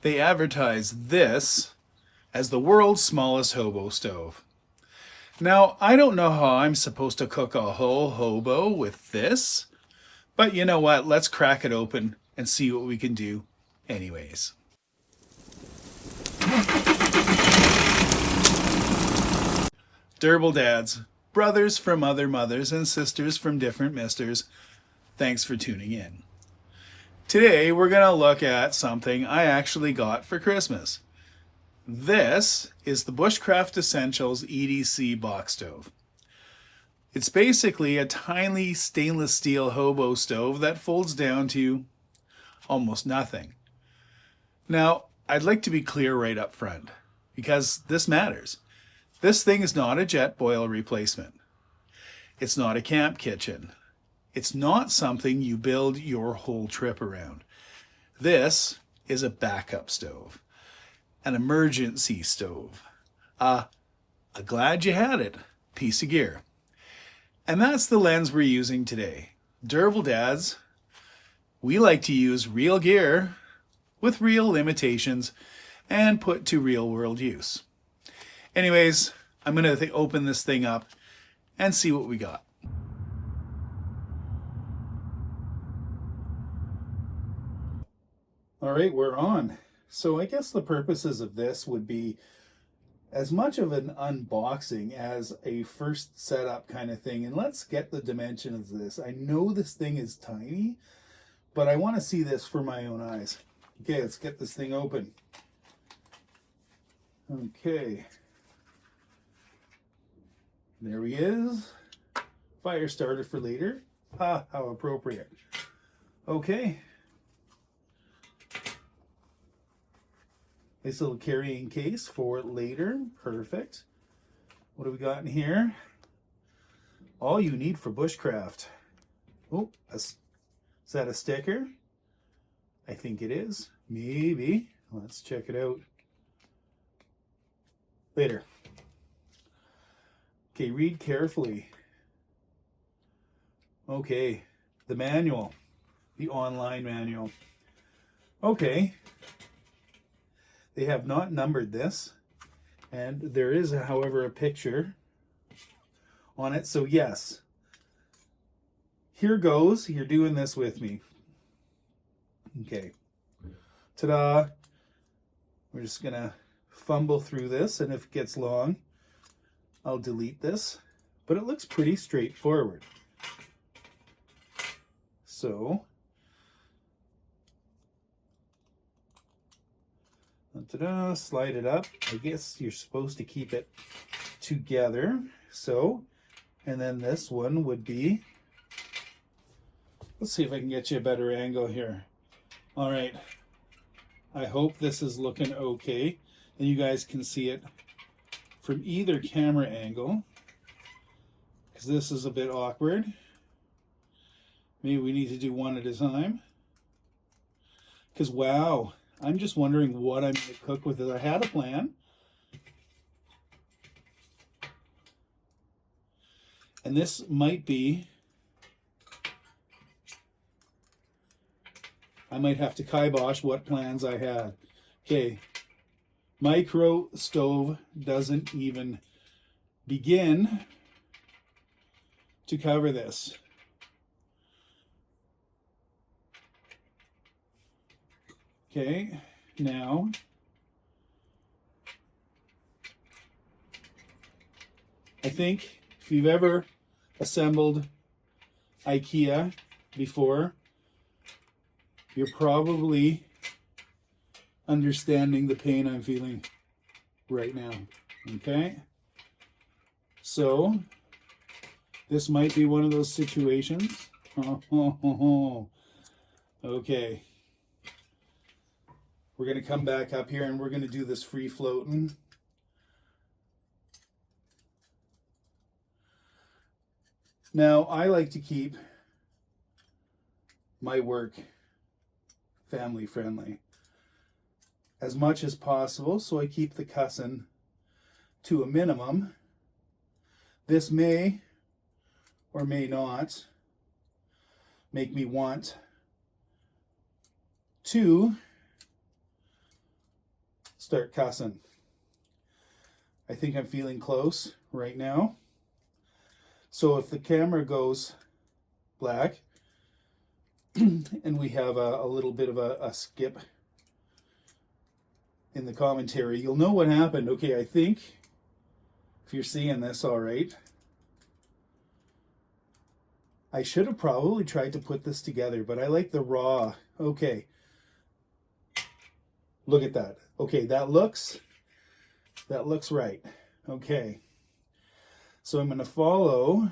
They advertise this as the world's smallest hobo stove. Now, I don't know how I'm supposed to cook a whole hobo with this, but you know what? Let's crack it open and see what we can do anyways. Durable dads, brothers from other mothers and sisters from different misters, thanks for tuning in. Today we're going to look at something I actually got for Christmas. This is the Bushcraft Essentials EDC box stove. It's basically a tiny stainless steel hobo stove that folds down to almost nothing. Now, I'd like to be clear right up front, because this matters. This thing is not a jet boil replacement. It's not a camp kitchen. It's not something you build your whole trip around. This is a backup stove, an emergency stove, a glad you had it piece of gear. And that's the lens we're using today. Durable dads, we like to use real gear with real limitations and put to real world use. Anyways, I'm going to open this thing up and see what we got. All right, we're on. So I guess the purposes of this would be as much of an unboxing as a first setup kind of thing. And let's get the dimensions of this. I know this thing is tiny, but I want to see this for my own eyes. Okay, let's get this thing open. Okay. There he is. Fire starter for later. Ah, how appropriate. Okay. Nice little carrying case for later. Perfect. What do we got in here? All you need for bushcraft. Oh, is that a sticker? I think it is. Maybe. Let's check it out later. Okay, read carefully. Okay, the manual, the online manual. Okay. They have not numbered this, and there is, however, a picture on it. So yes, here goes. You're doing this with me. Okay. Ta-da. We're just going to fumble through this, and if it gets long, I'll delete this. But it looks pretty straightforward. So, ta-da, slide it up. I guess you're supposed to keep it together. So, and then this one would be, let's see if I can get you a better angle here. All right. I hope this is looking okay and you guys can see it from either camera angle, because this is a bit awkward. Maybe we need to do one at a time. Because wow, I'm just wondering what I'm going to cook with it. I had a plan. And this might be, I might have to kibosh what plans I had. Okay, micro stove doesn't even begin to cover this. Okay, now I think if you've ever assembled IKEA before, you're probably understanding the pain I'm feeling right now. Okay, so this might be one of those situations. Okay. We're going to come back up here and we're going to do this free floating. Now, I like to keep my work family friendly as much as possible, so I keep the cussing to a minimum. This may or may not make me want to start cussing. I think I'm feeling close right now. So if the camera goes black and we have a little bit of a skip in the commentary, you'll know what happened. Okay, I think if you're seeing this all right, I should have probably tried to put this together, but I like the raw. Okay, look at that. Okay, that looks right. Okay, so I'm going to follow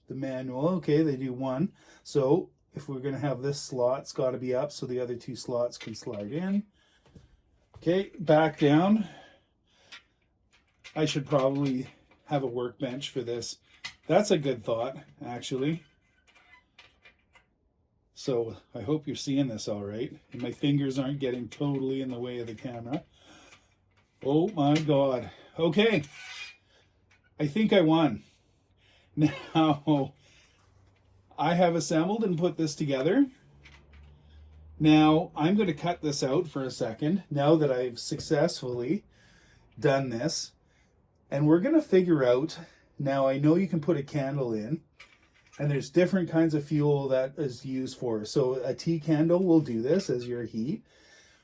the manual. Okay, they do one. So if we're going to have this slot, it's got to be up so the other two slots can slide in. Okay, back down. I should probably have a workbench for this. That's a good thought, actually. So I hope you're seeing this all right. And my fingers aren't getting totally in the way of the camera. Oh my God. Okay. I think I won. Now, I have assembled and put this together. Now, I'm going to cut this out for a second, now that I've successfully done this. And we're going to figure out, now I know you can put a candle in, and there's different kinds of fuel that is used for. So a tea candle will do this as your heat,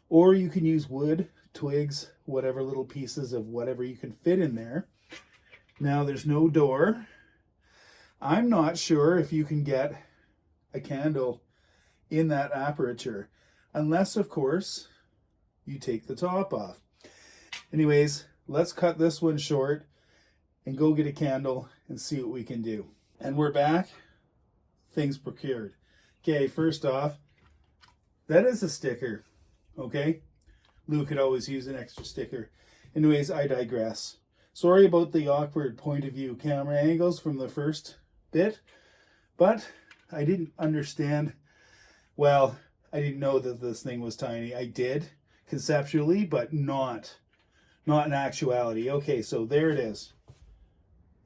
or you can use wood, twigs, whatever little pieces of whatever you can fit in there. Now, there's no door. I'm not sure if you can get a candle in that aperture, unless of course you take the top off. Anyways, let's cut this one short and go get a candle and see what we can do. And we're back. Things procured. Okay, first off, that is a sticker. Okay, Lou could always use an extra sticker. Anyways, I digress. Sorry about the awkward point of view camera angles from the first bit, but I didn't understand. Well, I didn't know that this thing was tiny. I did conceptually, but not in actuality. Okay, so there it is.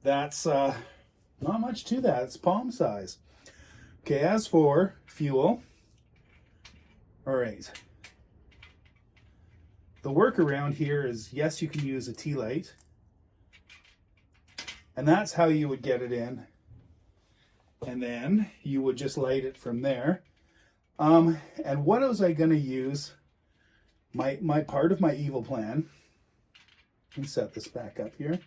That's not much to that. It's palm size. Okay, as for fuel, all right. The workaround here is, yes, you can use a tea light, and that's how you would get it in. And then you would just light it from there. And what was I going to use? My part of my evil plan, let me set this back up here,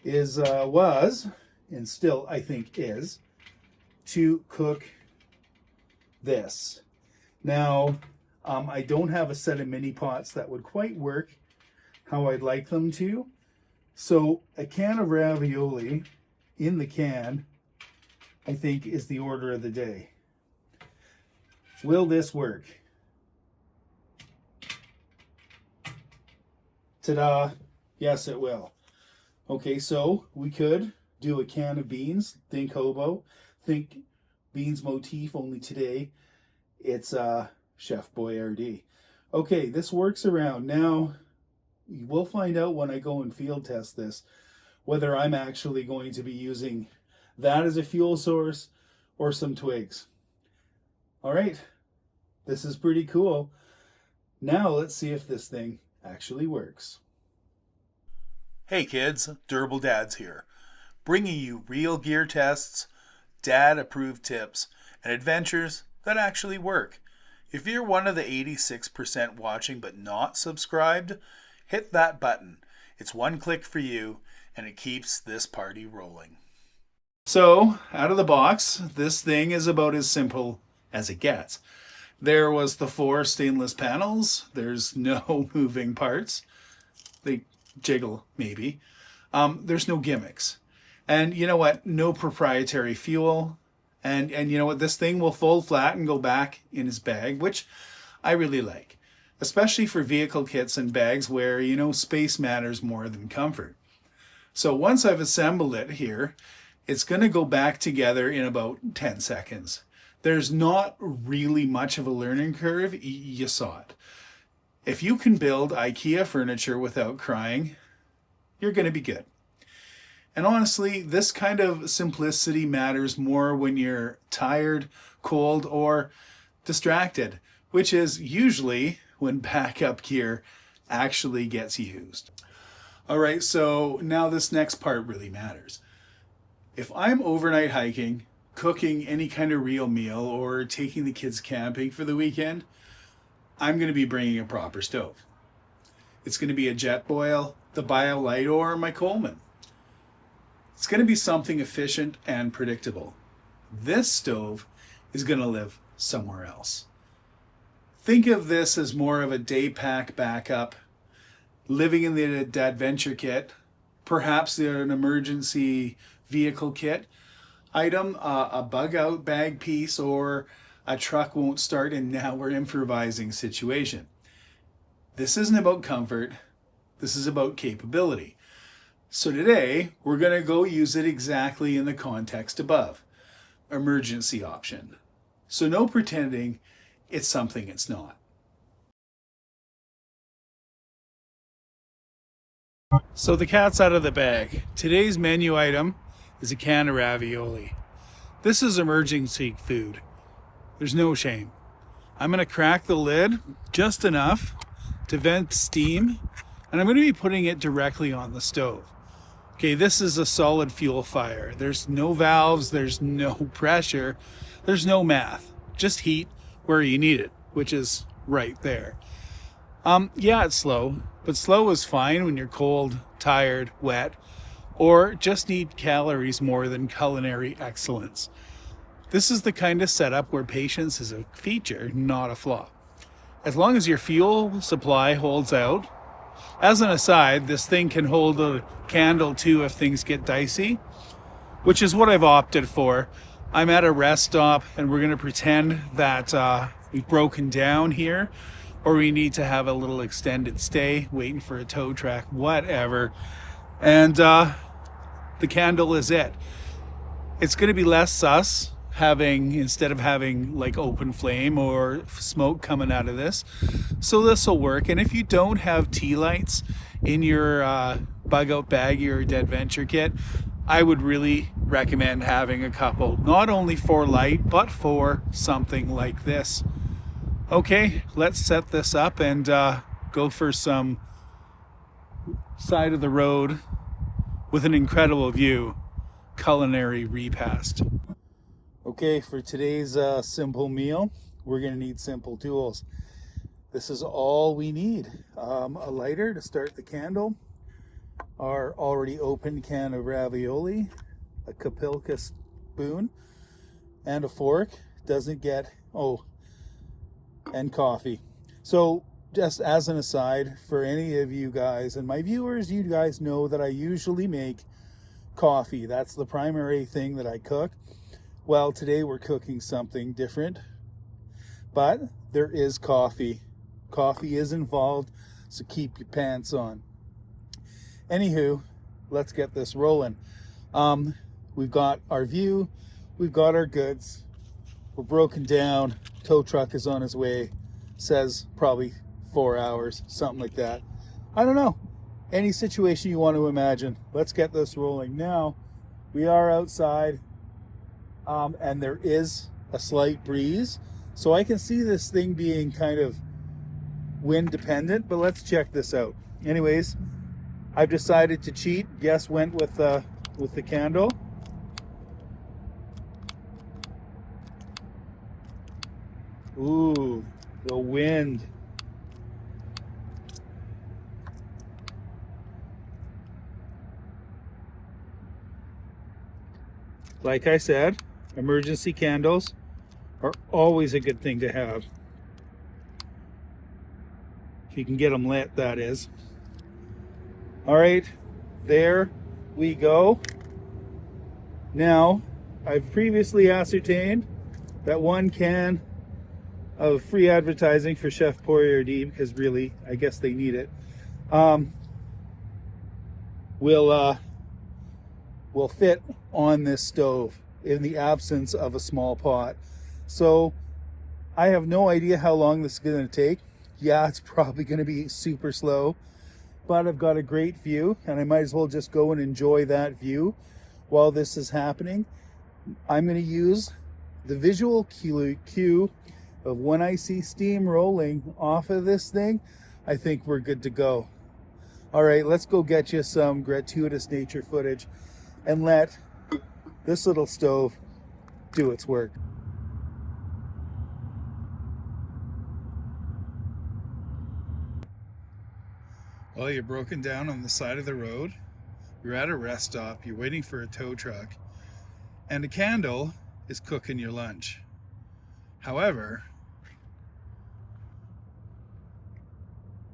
was, and still I think is, to cook this. Now, I don't have a set of mini pots that would quite work how I'd like them to. So a can of ravioli in the can, I think, is the order of the day. Will this work? Ta-da! Yes, it will. Okay, so we could do a can of beans. Think hobo. Think beans motif, only today it's Chef Boyardee. Okay, this works around. Now, we'll find out when I go and field test this, whether I'm actually going to be using that as a fuel source or some twigs. All right, this is pretty cool. Now let's see if this thing actually works. Hey kids, Durable Dads here, bringing you real gear tests, dad-approved tips, and adventures that actually work. If you're one of the 86% watching but not subscribed, hit that button. It's one click for you, and it keeps this party rolling. So, out of the box, this thing is about as simple as it gets. There was the 4 stainless panels. There's no moving parts. They jiggle, maybe. There's no gimmicks. And you know what? No proprietary fuel. And you know what? This thing will fold flat and go back in his bag, which I really like. Especially for vehicle kits and bags where, you know, space matters more than comfort. So once I've assembled it here, it's going to go back together in about 10 seconds. There's not really much of a learning curve. You saw it. If you can build IKEA furniture without crying, you're going to be good. And honestly, this kind of simplicity matters more when you're tired, cold, or distracted, which is usually when backup gear actually gets used. All right, so now this next part really matters. If I'm overnight hiking, cooking any kind of real meal, or taking the kids camping for the weekend, I'm going to be bringing a proper stove. It's going to be a Jetboil, the BioLite, or my Coleman. It's going to be something efficient and predictable. This stove is going to live somewhere else. Think of this as more of a day pack backup, living in the adventure kit, perhaps an emergency vehicle kit item, a bug out bag piece, or a truck won't start and now we're improvising situation. This isn't about comfort, this is about capability. So today we're going to go use it exactly in the context above. Emergency option. So no pretending it's something it's not. So the cat's out of the bag. Today's menu item is a can of ravioli. This is emergency food. There's no shame. I'm going to crack the lid just enough to vent steam, and I'm going to be putting it directly on the stove. Okay, this is a solid fuel fire. There's no valves, there's no pressure, there's no math. Just heat where you need it, which is right there. Yeah, it's slow, but slow is fine when you're cold, tired, wet, or just need calories more than culinary excellence. This is the kind of setup where patience is a feature, not a flaw. As long as your fuel supply holds out. As an aside, this thing can hold a candle too if things get dicey, which is what I've opted for. I'm at a rest stop and we're going to pretend that we've broken down here, or we need to have a little extended stay, waiting for a tow truck, whatever. And the candle is it. It's going to be less sus instead of having like open flame or smoke coming out of this. So this will work. And if you don't have tea lights in your bug out bag, your adventure kit, I would really recommend having a couple, not only for light, but for something like this. Okay, let's set this up and go for some side of the road with an incredible view culinary repast. Okay, for today's simple meal, we're going to need simple tools. This is all we need. A lighter to start the candle, our already opened can of ravioli, a Kapilka spoon, and a fork. And coffee. So just as an aside, for any of you guys and my viewers, you guys know that I usually make coffee. That's the primary thing that I cook. Well, today we're cooking something different, but there is coffee. Coffee is involved, so keep your pants on. Anywho, let's get this rolling. We've got our view, we've got our goods, we're broken down, tow truck is on his way, says probably 4 hours, something like that. I don't know. Any situation you want to imagine. Let's get this rolling. Now, we are outside, and there is a slight breeze, so I can see this thing being kind of wind dependent, but let's check this out. Anyways, I've decided to cheat. Guess went with the candle. Ooh, the wind. Like I said, emergency candles are always a good thing to have. If you can get them lit, that is. All right, there we go. Now, I've previously ascertained that one can of free advertising for Chef Boyardee, because really, I guess they need it, will fit on this stove in the absence of a small pot. So I have no idea how long this is going to take. Yeah, it's probably going to be super slow, but I've got a great view and I might as well just go and enjoy that view while this is happening. I'm going to use the visual cue of when I see steam rolling off of this thing, I think we're good to go. All right, let's go get you some gratuitous nature footage and let this little stove do its work. Well, you're broken down on the side of the road. You're at a rest stop. You're waiting for a tow truck. And a candle is cooking your lunch. However,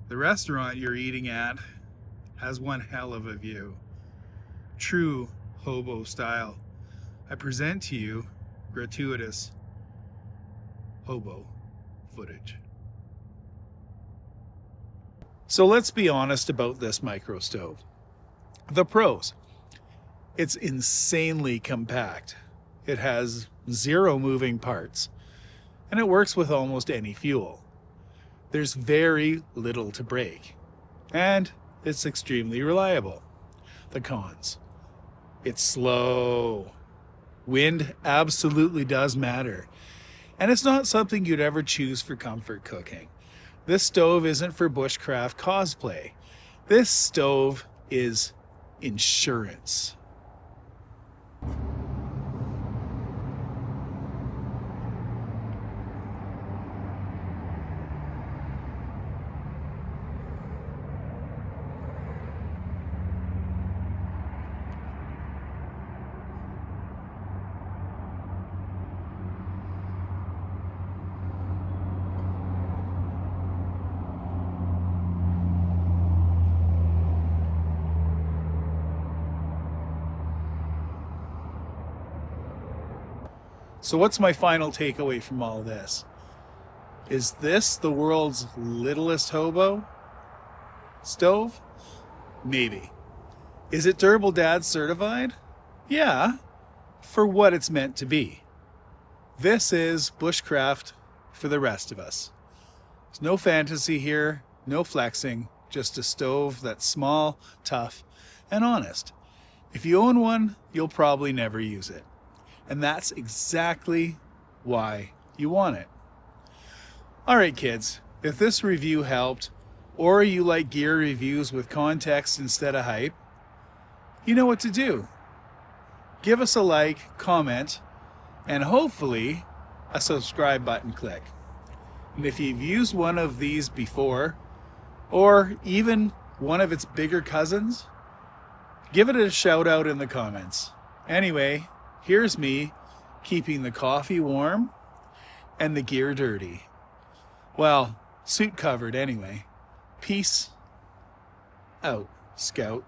the restaurant you're eating at has one hell of a view. True hobo style. I present to you gratuitous hobo footage. So let's be honest about this micro stove. The pros: it's insanely compact. It has 0 moving parts, and it works with almost any fuel. There's very little to break, and it's extremely reliable. The cons: it's slow. Wind absolutely does matter, and it's not something you'd ever choose for comfort cooking. This stove isn't for bushcraft cosplay. This stove is insurance. So what's my final takeaway from all this? Is this the world's littlest hobo stove? Maybe. Is it Durable Dad certified? Yeah, for what it's meant to be. This is bushcraft for the rest of us. There's no fantasy here, no flexing, just a stove that's small, tough, and honest. If you own one, you'll probably never use it. And that's exactly why you want it. All right, kids, if this review helped, or you like gear reviews with context instead of hype, you know what to do. Give us a like, comment, and hopefully a subscribe button click. And if you've used one of these before, or even one of its bigger cousins, give it a shout out in the comments. Anyway, here's me keeping the coffee warm and the gear dirty. Well, suit covered anyway. Peace out, Scout.